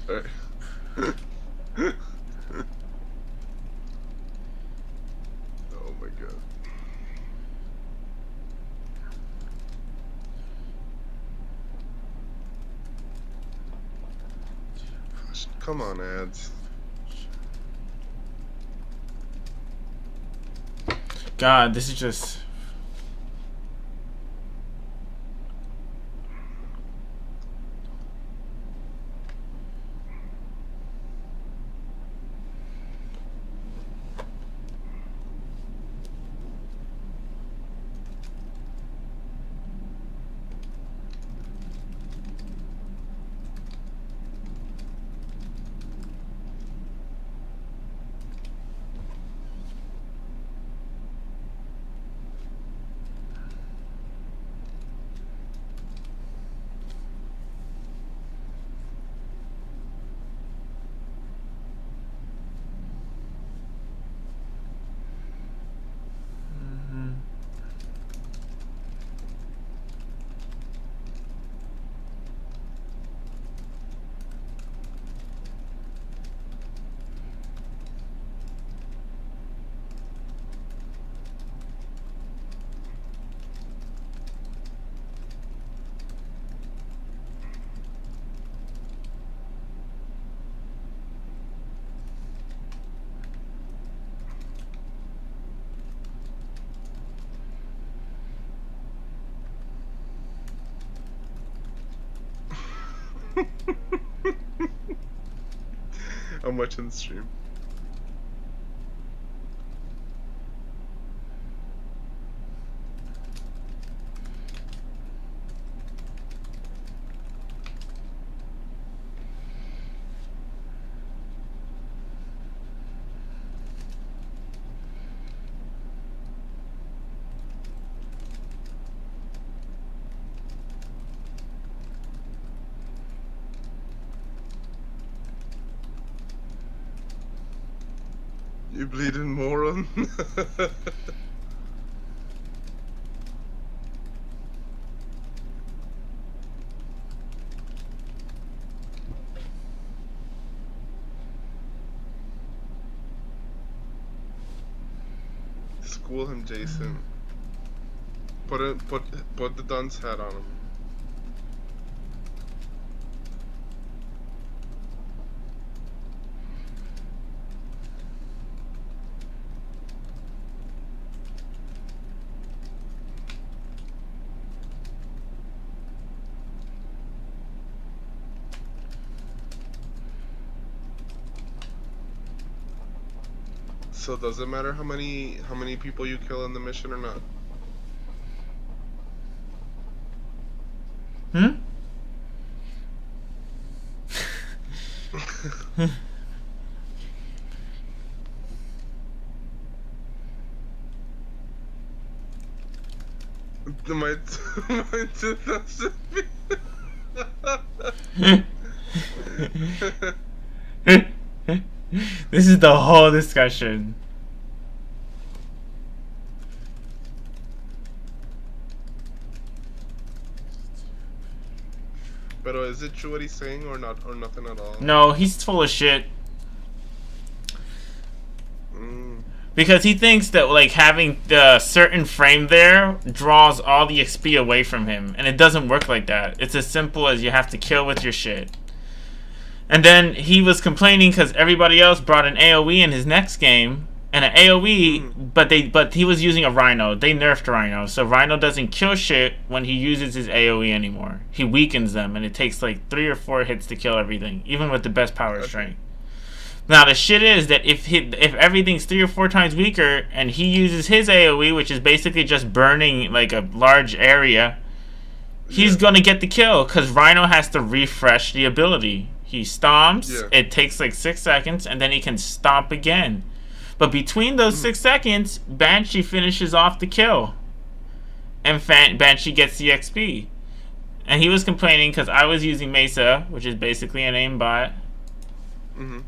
Alright. Oh my god. Come on, ads. God, this is just. I'm watching the stream. You bleeding moron. School him, Jason. Put the dunce hat on him. So does it matter how many people you kill in the mission or not? Hmm? my 2000. This is the whole discussion. But is it true what he's saying or not, or nothing at all? No, he's full of shit. Mm. Because he thinks that like having the certain frame there draws all the XP away from him, and it doesn't work like that. It's as simple as you have to kill with your shit. And then he was complaining because everybody else brought an AOE in his next game, and an AOE, but he was using a Rhino. They nerfed Rhino, so Rhino doesn't kill shit when he uses his AOE anymore. He weakens them, and it takes like 3 or 4 hits to kill everything, even with the best power strength. Now the shit is that if everything's 3 or 4 times weaker, and he uses his AOE, which is basically just burning like a large area, he's gonna get the kill because Rhino has to refresh the ability. He stomps, it takes like 6 seconds, and then he can stomp again. But between those 6 seconds, Banshee finishes off the kill. And Banshee gets the XP. And he was complaining because I was using Mesa, which is basically an aimbot. Mm-hmm.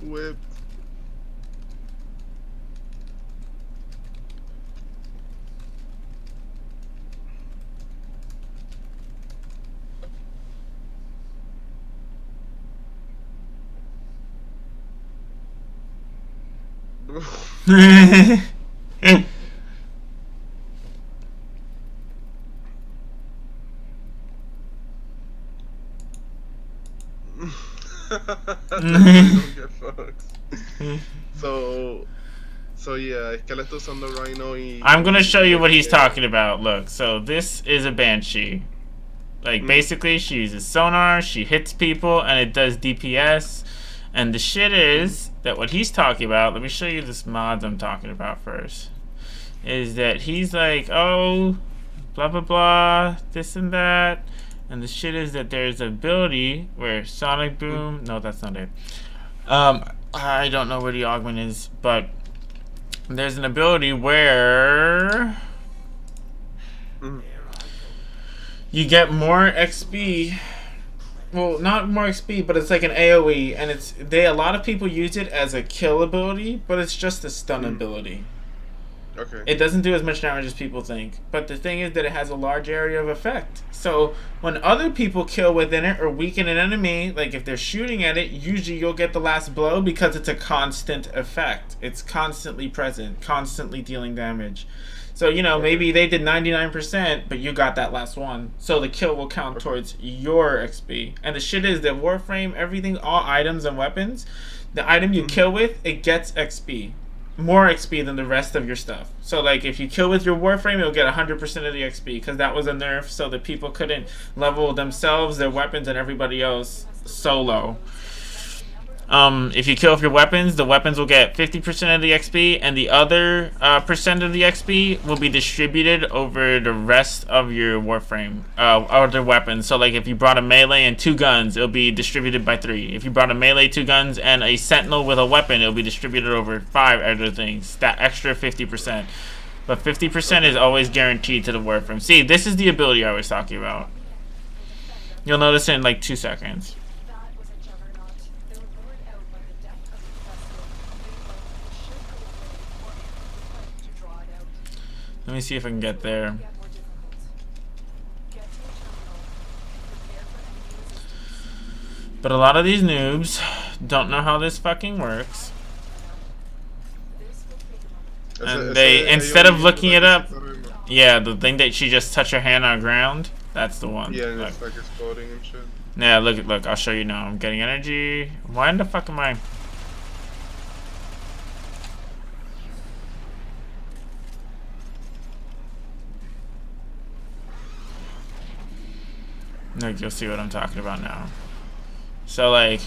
whipped. Don't get fucked. So yeah, es que él está usando Rhino y... I'm gonna show you what he's talking about. Look, so this is a Banshee. Like, basically, she uses sonar, she hits people, and it does DPS. And the shit is that what he's talking about, let me show you this mod I'm talking about first, is that he's like, oh, blah, blah, blah, this and that. And the shit is that there's an ability where Sonic Boom, no, that's not it. I don't know where the augment is, but there's an ability where you get more XP. Well, not more XP, but it's like an AoE, and a lot of people use it as a kill ability, but it's just a stun ability. Okay. It doesn't do as much damage as people think, but the thing is that it has a large area of effect. So when other people kill within it or weaken an enemy, like if they're shooting at it, usually you'll get the last blow because it's a constant effect. It's constantly present, constantly dealing damage. So, you know, maybe they did 99%, but you got that last one. So the kill will count towards your XP. And the shit is that Warframe, everything, all items and weapons, the item you kill with, it gets XP. More XP than the rest of your stuff. So, like, if you kill with your Warframe, you'll get 100% of the XP, because that was a nerf so that people couldn't level themselves, their weapons, and everybody else solo. If you kill with your weapons, the weapons will get 50% of the XP, and the other percent of the XP will be distributed over the rest of your Warframe, other weapons. So, like, if you brought a melee and 2 guns, it'll be distributed by 3. If you brought a melee, 2 guns, and a sentinel with a weapon, it'll be distributed over 5 other things. That extra 50%. But 50% is always guaranteed to the Warframe. See, this is the ability I was talking about. You'll notice it in, like, 2 seconds. Let me see if I can get there. But a lot of these noobs don't know how this fucking works. And they, instead of looking it up, yeah, the thing that she just touched her hand on the ground, that's the one. Yeah, and it's like exploding and shit. Yeah, look, I'll show you now. I'm getting energy. Why in the fuck am I? Like, you'll see what I'm talking about now. So, like,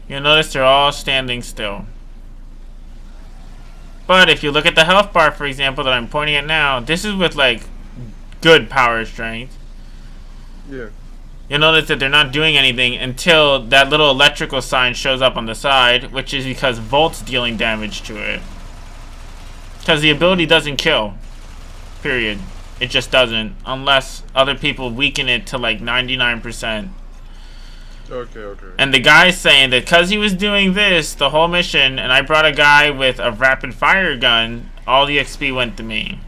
you'll notice they're all standing still. But if you look at the health bar, for example, that I'm pointing at now, this is with, like, good power strength. Yeah. You'll notice that they're not doing anything until that little electrical sign shows up on the side, which is because Volt's dealing damage to it. Because the ability doesn't kill. Period. It just doesn't, unless other people weaken it to like 99%. Okay. And the guy's saying that because he was doing this the whole mission, and I brought a guy with a rapid fire gun, all the XP went to me.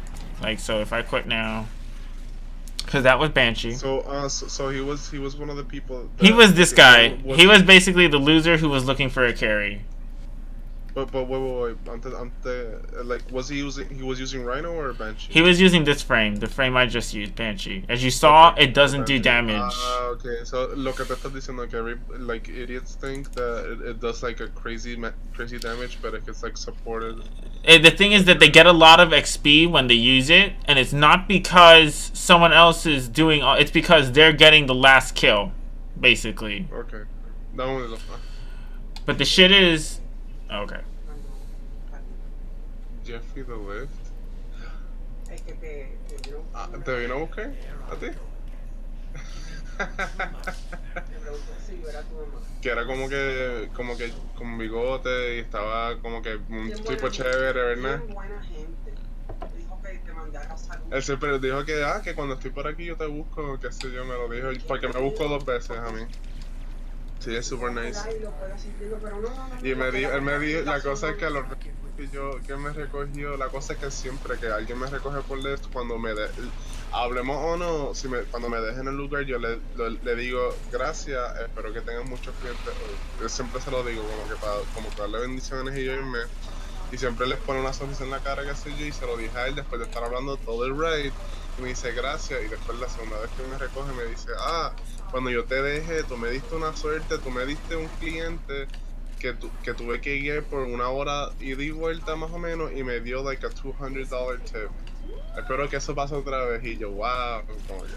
Like, so if I quit now, because that was Banshee. So he was one of the people. He was this guy. He was basically the loser who was looking for a carry. But wait. Like, was he using Rhino or Banshee? He was using this frame, the frame I just used, Banshee. As you saw, it doesn't do damage. Okay. So look, at estás diciendo que like idiots think that it does like a crazy damage, but if it's like supported. The thing is that they get a lot of XP when they use it, and it's not because someone else is doing. It's because they're getting the last kill, basically. Okay. That one is. But the shit is. Okay. Jeffrey the Lift. ¿Te vino a buscar? ¿A ti? Que era como con bigote y estaba como que un tipo chévere, ¿verdad? Él siempre dijo que cuando estoy por aquí yo te busco, qué sé yo, me lo dijo, porque me busco 2 veces a mí. Sí, es super nice. Y lo puedo así, digo, pero no, Y me dijo, él me dijo, la cosa es que lo los que me recogió, la cosa es que siempre que alguien me recoge por esto, cuando hablemos o no, cuando me dejen el lugar, yo le digo gracias, espero que tengan muchos clientes hoy. Yo siempre se lo digo, como que darle bendiciones y yo irme. Y siempre les pone una sonrisa en la cara, qué sé yo, y se lo dije a él después de estar hablando todo el raid. Y me dice gracias, y después la segunda vez que me recoge me dice, cuando yo te dejé, tú me diste una suerte, tú me diste un cliente que tuve que ir por una hora ida y vuelta más o menos, y me dio like a $200 tip. Espero que eso pase otra vez, y yo, wow, como que,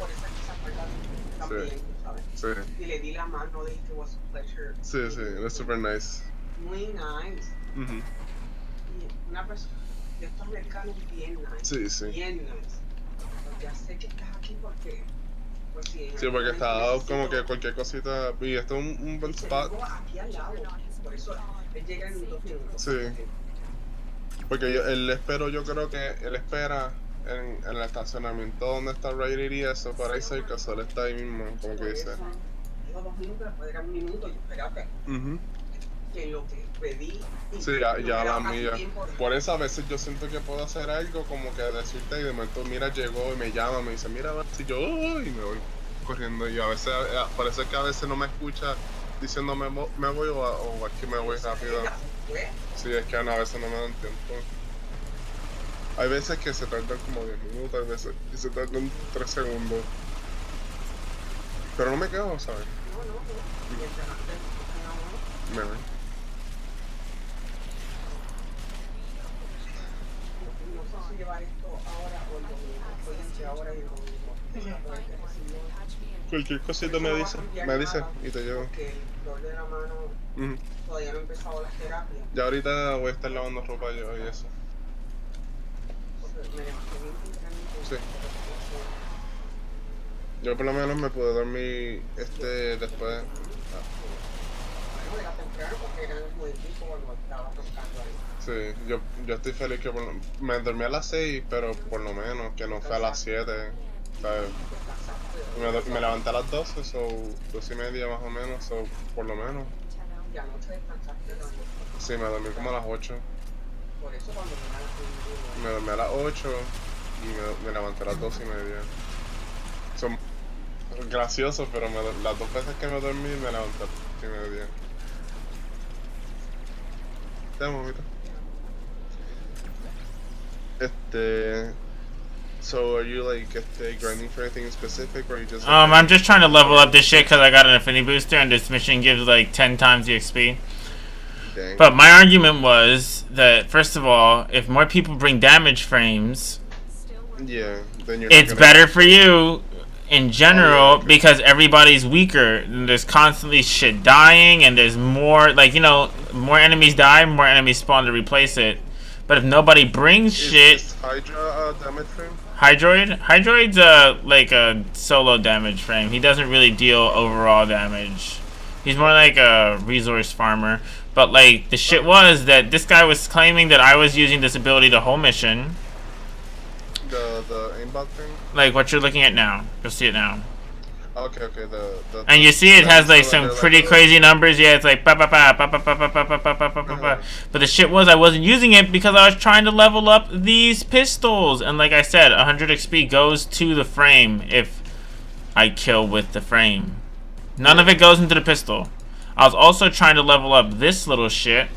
también, ¿sabes? sí, Y le di la mano, le dije, it was a pleasure. sí, es super nice. Muy nice. Ujú. Y una persona de estos americanos bien nice. Sí, sí. Bien nice. Pues ya sé que estás aquí porque... Pues sí, Sí, porque está como que cualquier cosita, y esto es un buen spot. Tengo aquí al lado. Por eso él llega en 2 minutos. Sí. Porque yo creo que él espera en el estacionamiento donde está Ryder y eso, para ahí cerca, solo está ahí mismo, como que dice. Digo 2 minutos, después era 1 minuto, yo espérate. Que lo que pedí. Sí, ya la mía. Por eso a veces yo siento que puedo hacer algo como que decirte y de momento, mira, llegó y me llama, me dice, mira, si yo, y me voy corriendo. Y a veces, por eso es que a veces no me escucha diciendo me voy o es que me voy rápido. Sí, es que a veces no me dan tiempo. Hay veces que se tardan como 10 minutos, hay veces que se tardan 3 segundos. Pero no me quedo, ¿sabes? Me voy. No sé si llevar esto ahora o el domingo. Estoy entre ahora y el domingo. Cualquier cosita me dice y te llevo. Porque el dolor de la mano todavía no he empezado las terapias. Ya ahorita voy a estar lavando ropa yo y eso. Porque me levanté bien tempranito. Sí. Yo por lo menos me pude dormir después. Bueno, era temprano porque eran las 9 y pico cuando estaba roncando ahí. Sí, yo estoy feliz que me dormí a las 6, pero por lo menos que no fue a las 7. ¿Sabes? Me levanté a las 12, so 12 y media más o menos, so por lo menos. Y anoche descansaste también. Sí, me dormí como a las 8. Por eso cuando Me dormí a las 8 y me levanté a las 12 y media. Son graciosos, pero las 2 veces que me dormí me levanté a las 12 y media. Te amo, mamita. So are you like grinding for anything specific, or are you just? I'm just trying to level up this shit because I got an affinity booster and this mission gives like 10 times the XP. Dang. But my argument was that first of all, if more people bring damage frames, yeah, then it's better for you in general because everybody's weaker. And there's constantly shit dying, and there's more more enemies die, more enemies spawn to replace it. But if nobody brings shit, is Hydra damage frame? Hydroid's like a solo damage frame. He doesn't really deal overall damage. He's more like a resource farmer. But like the shit was that this guy was claiming that I was using this ability the whole mission. The aimbot thing? Like what you're looking at now. You'll see it now. Okay, and you see it has like some pretty crazy numbers. Yeah, it's like pa pa pa pa pa pa pa pa pa pa pa pa pa. But the shit was I wasn't using it because I was trying to level up these pistols. And like I said, 100 XP goes to the frame if I kill with the frame. None of it goes into the pistol. I was also trying to level up this little shit.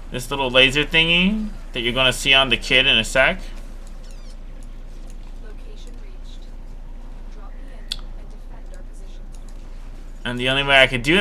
This little laser thingy that you're gonna see on the kid in a sec. And the only way I could do that